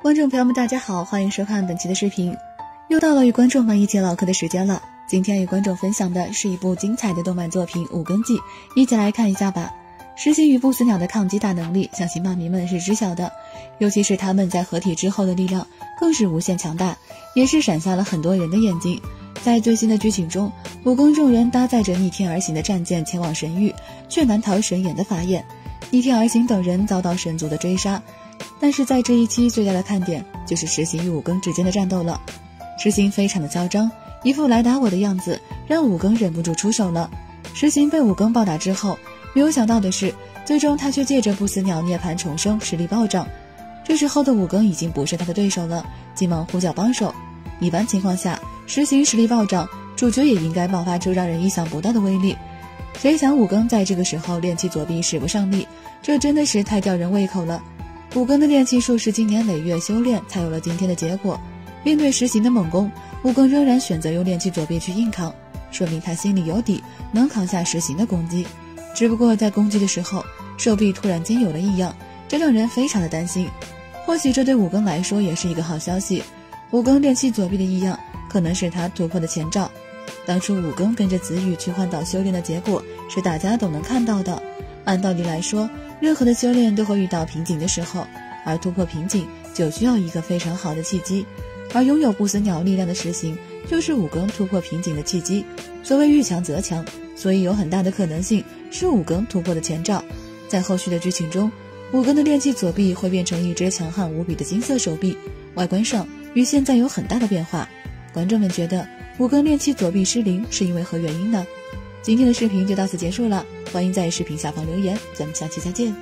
观众朋友们大家好，欢迎收看本期的视频。又到了与观众们一起唠嗑的时间了。今天与观众分享的是一部精彩的动漫作品《五更记》，一起来看一下吧。石行与不死鸟的抗击大能力，相信漫迷们是知晓的，尤其是他们在合体之后的力量更是无限强大，也是闪瞎了很多人的眼睛。在最新的剧情中，五更众人搭载着逆天而行的战舰前往神域，却难逃神眼的法眼。逆天而行等人遭到神族的追杀，但是在这一期最大的看点就是石行与五更之间的战斗了。石行非常的嚣张，一副来打我的样子，让五更忍不住出手了。石行被五更暴打之后，没有想到的是，最终他却借着不死鸟涅槃重生，实力暴涨。这时候的五更已经不是他的对手了，急忙呼叫帮手。一般情况下，石行实力暴涨，主角也应该爆发出让人意想不到的威力。谁想五更在这个时候练气左臂使不上力，这真的是太吊人胃口了。五更的练气术是经年累月修炼才有了今天的结果。面对石行的猛攻，五更仍然选择用练气左臂去硬扛，说明他心里有底，能扛下石行的攻击。只不过在攻击的时候，手臂突然间有了异样，这让人非常的担心。或许这对五更来说也是一个好消息，五更练气左臂的异样可能是他突破的前兆。当初五更跟着子羽去换岛修炼的结果是大家都能看到的。按道理来说，任何的修炼都会遇到瓶颈的时候，而突破瓶颈就需要一个非常好的契机，而拥有不死鸟力量的石行就是五更突破瓶颈的契机。所谓遇强则强，所以有很大的可能性是五更突破的前兆。在后续的剧情中，五更的练气左臂会变成一只强悍无比的金色手臂，外观上与现在有很大的变化。观众们觉得五更练气左臂失灵是因为何原因呢？今天的视频就到此结束了，欢迎在视频下方留言，咱们下期再见。